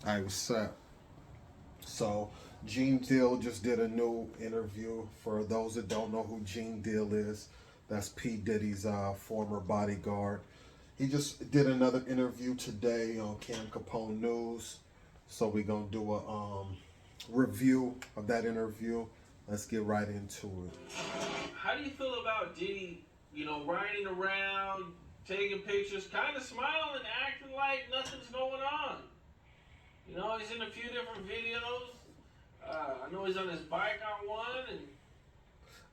I was set. So Gene Deal just did a new interview. For those that don't know who Gene Deal is, that's P Diddy's former bodyguard. He just did another interview today on Cam Capone News. So we're gonna do a review of that interview. Let's get right into it. How do you feel about Diddy, riding around, taking pictures, kind of smiling, acting like nothing's going on? He's in a few different videos. I know he's on his bike on one, and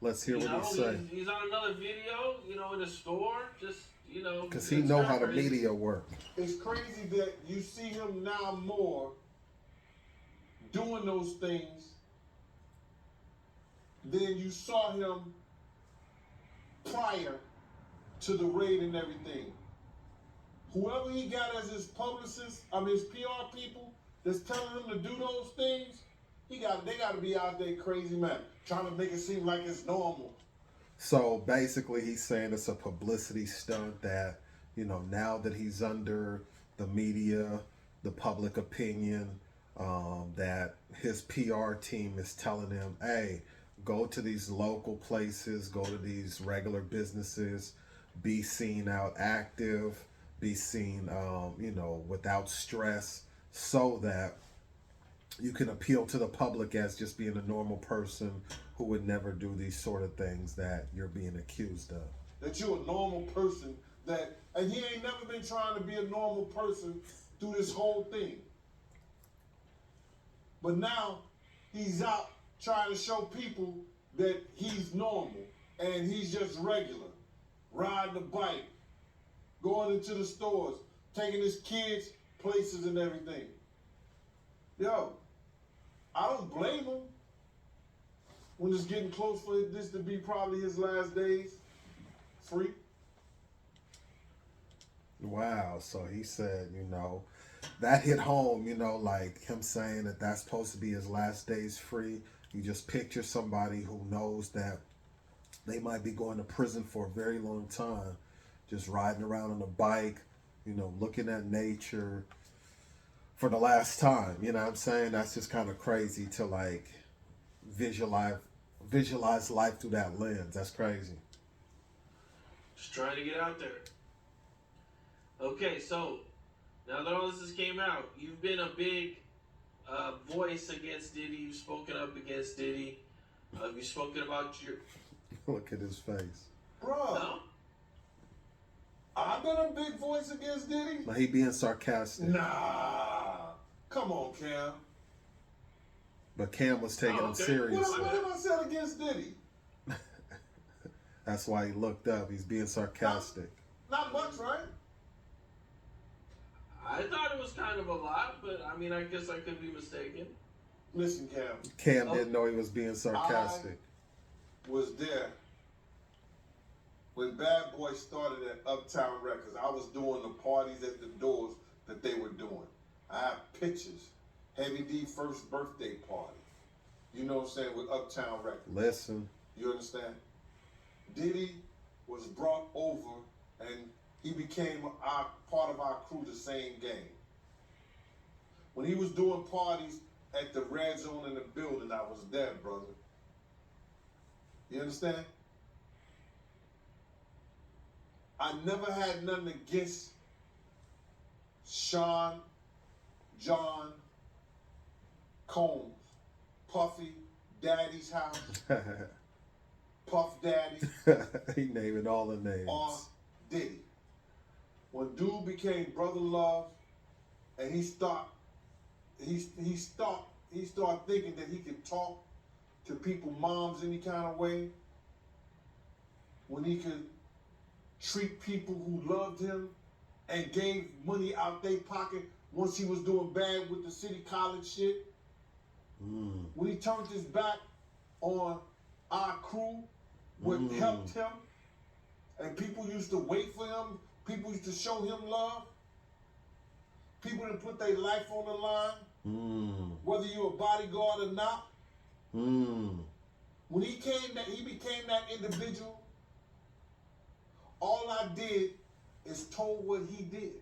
Let's hear what he say. he's on another video. In a store, just Cause he know how the media work. It's crazy that you see him now more doing those things than you saw him prior to the raid and everything. Whoever he got as his publicist, his PR people that's telling him to do those things, they got to be out there crazy, man, trying to make it seem like it's normal. So basically, he's saying it's a publicity stunt that, now that he's under the media, the public opinion, that his PR team is telling him, hey, go to these local places, go to these regular businesses, be seen out active, be seen, without stress, so that you can appeal to the public as just being a normal person who would never do these sort of things that you're being accused of. That you're a normal person, and he ain't never been trying to be a normal person through this whole thing. But now he's out trying to show people that he's normal and he's just regular, riding a bike, going into the stores, taking his kids places and everything. Yo, I don't blame him when it's getting close for this to be probably his last days free. Wow. So he said, that hit home, like him saying that that's supposed to be his last days free. You just picture somebody who knows that they might be going to prison for a very long time, just riding around on a bike, looking at nature for the last time. You know what I'm saying? That's just kind of crazy to like visualize life through that lens. That's crazy. Just trying to get out there. Okay, so now that all this has came out, you've been a big voice against Diddy. You've spoken up against Diddy. You've spoken about your... Look at his face. Bro, No? I've been a big voice against Diddy. But he being sarcastic. Nah, come on, Cam. But Cam was taking him okay. seriously. What have I said against Diddy? That's why he looked up. He's being sarcastic. Not much, right? I thought it was kind of a lot, but I guess I could be mistaken. Listen, Cam. Cam didn't know he was being sarcastic. I was there when Bad Boy started at Uptown Records. I was doing the parties at the doors that they were doing. I have pictures. Heavy D first birthday party. You know what I'm saying? With Uptown Records. Listen. You understand? Diddy was brought over and he became part of our crew the same game. When he was doing parties at the Red Zone in the building, I was there, brother. You understand? I never had nothing against Sean, John, Combs, Puffy, Daddy's House, Puff Daddy, He named all the names. or Diddy. When dude became Brother Love, and he started thinking that he could talk to people, moms, any kind of way. When he could treat people who loved him and gave money out their pocket once he was doing bad with the city college shit. When he turned his back on our crew, what helped him, and people used to wait for him, people used to show him love, people that put their life on the line, whether you're a bodyguard or not. When he became that individual, all I did is told what he did.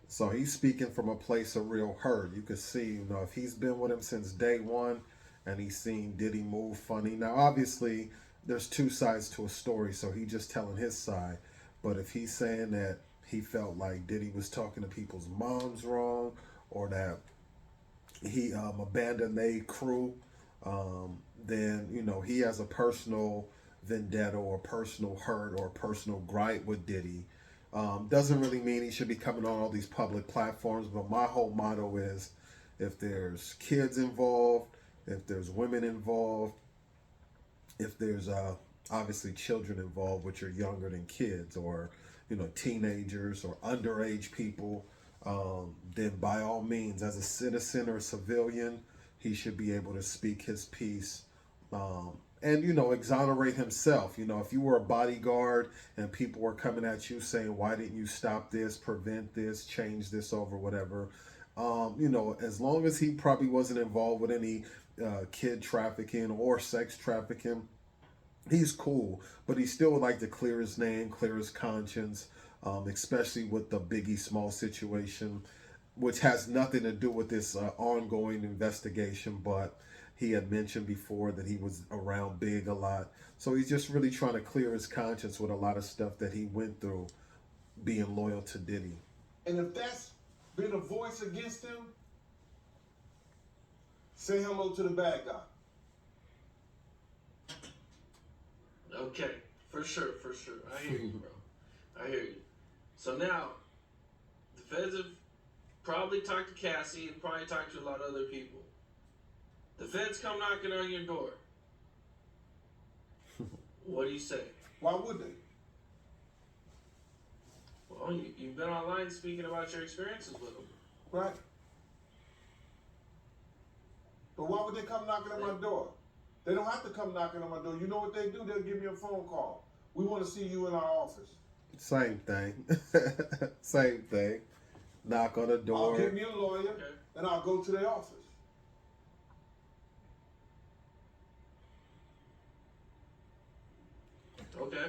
So he's speaking from a place of real hurt. You could see, you know, if he's been with him since day one and he's seen Diddy move funny. Now, obviously, there's two sides to a story, so he's just telling his side. But if he's saying that he felt like Diddy was talking to people's moms wrong, or that he abandoned their crew, then, you know, he has a personal vendetta or personal hurt or personal gripe with Diddy. Doesn't really mean he should be coming on all these public platforms, but my whole motto is, if there's kids involved, if there's women involved, if there's obviously children involved, which are younger than kids, or, you know, teenagers or underage people, then by all means, as a citizen or a civilian, he should be able to speak his piece, and, you know, exonerate himself. You know, if you were a bodyguard and people were coming at you saying, why didn't you stop this, prevent this, change this over, whatever, you know, as long as he probably wasn't involved with any kid trafficking or sex trafficking, he's cool. But he still would like to clear his name, clear his conscience, especially with the Biggie Small situation, which has nothing to do with this ongoing investigation. But he had mentioned before that he was around Big a lot. So he's just really trying to clear his conscience with a lot of stuff that he went through being loyal to Diddy. And if that's been a voice against him, say hello to the bad guy. Okay, for sure. I hear you, bro. I hear you. So now, the feds have probably talked to Cassie and probably talked to a lot of other people. The feds come knocking on your door. What do you say? Why would they? Well, you've been online speaking about your experiences with them. Right? But why would they come knocking on my door? They don't have to come knocking on my door. You know what they do? They'll give me a phone call. We want to see you in our office. Same thing. Same thing. Knock on the door. I'll get me a lawyer, and I'll go to their office. Okay.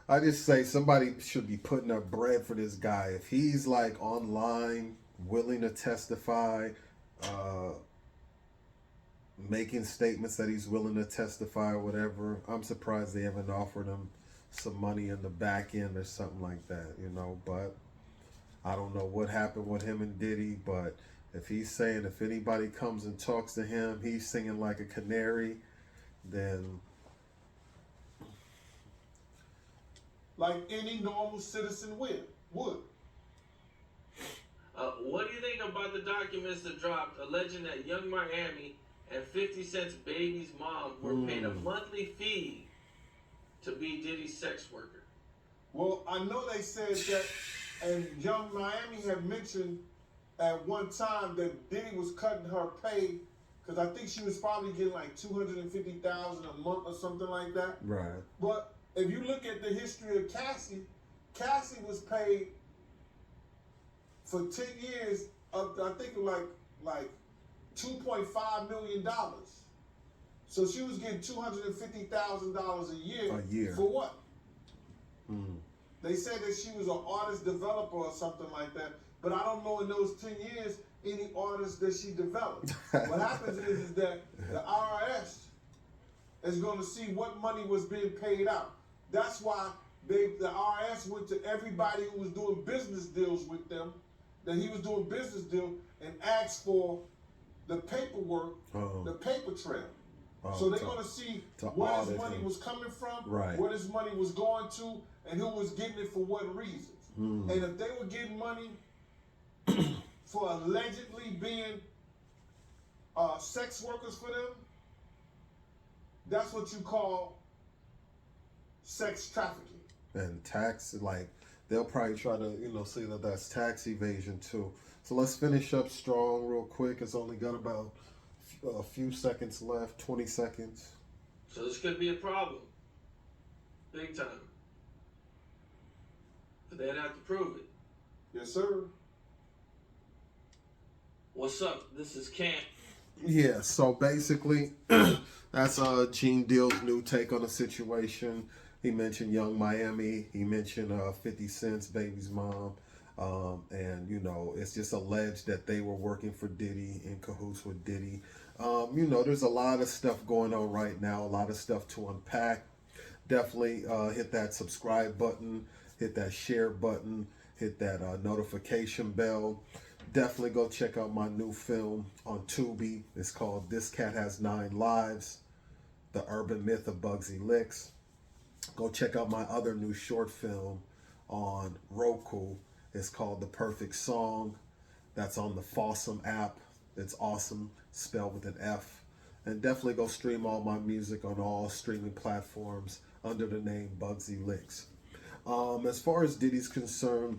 I just say somebody should be putting up bread for this guy. If he's like online, willing to testify, making statements that he's willing to testify or whatever, I'm surprised they haven't offered him some money in the back end or something like that, you know. But I don't know what happened with him and Diddy, but if he's saying if anybody comes and talks to him, he's singing like a canary, then... like any normal citizen would. What do you think about the documents that dropped alleging that Young Miami and 50 Cent's baby's mom were paid a monthly fee to be Diddy's sex worker? Well, I know they said that, and Young Miami had mentioned at one time that Diddy was cutting her pay, because I think she was probably getting like $250,000 a month or something like that. Right. But if you look at the history of Cassie, Cassie was paid for 10 years up to, I think, like $2.5 million. So she was getting $250,000 a year. For what? They said that she was an artist developer or something like that, but I don't know in those 10 years any artists that she developed. What happens is that the IRS is going to see what money was being paid out. That's why the IRS went to everybody who was doing business deals with them, that he was doing business deal, and asked for the paperwork, the paper trail. So they're going to see where his money was coming from, where his money was going to, and who was getting it for what reasons. And if they were getting money for allegedly being sex workers for them, that's what you call sex trafficking. And tax, like, they'll probably try to, you know, say that that's tax evasion too. So let's finish up strong real quick. It's only got about a few seconds left, 20 seconds. So this could be a problem. Big time. But they'd have to prove it. Yes, sir. What's up? This is Camp. Yeah, so basically, that's Gene Deal's new take on the situation. He mentioned Young Miami. He mentioned 50 Cent's baby's mom. And you know, it's just alleged that they were working for Diddy, in cahoots with Diddy. You know, there's a lot of stuff going on right now, a lot of stuff to unpack. Definitely hit that subscribe button, hit that share button, hit that notification bell. Definitely go check out my new film on Tubi. It's called This Cat Has 9 Lives, The Urban Myth of Bugsy Licks. Go check out my other new short film on Roku. It's called The Perfect Song. That's on the Fossum app. It's awesome, spelled with an F. And definitely go stream all my music on all streaming platforms under the name Bugsy Licks. As far as Diddy's concerned,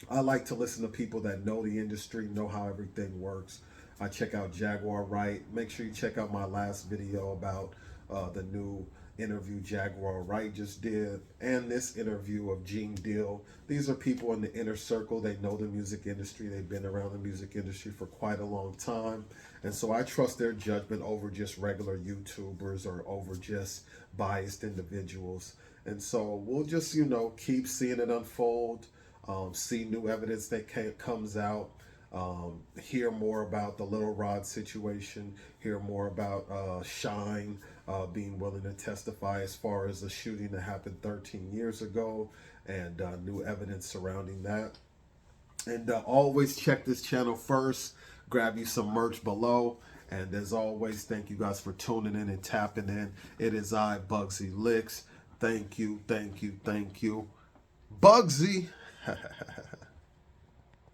I like to listen to people that know the industry, know how everything works. I check out Jaguar Wright. Make sure you check out my last video about the new interview Jaguar Wright just did, and this interview of Gene Deal. These are people in the inner circle. They know the music industry. They've been around the music industry for quite a long time. And so I trust their judgment over just regular YouTubers or over just biased individuals. And so we'll just, you know, keep seeing it unfold, see new evidence that comes out, hear more about the Little Rod situation, hear more about Shine being willing to testify as far as the shooting that happened 13 years ago, and new evidence surrounding that. And always check this channel first, grab you some merch below. And as always, thank you guys for tuning in and tapping in. It is I, Bugsy Licks. Thank you, thank you, thank you. Bugsy!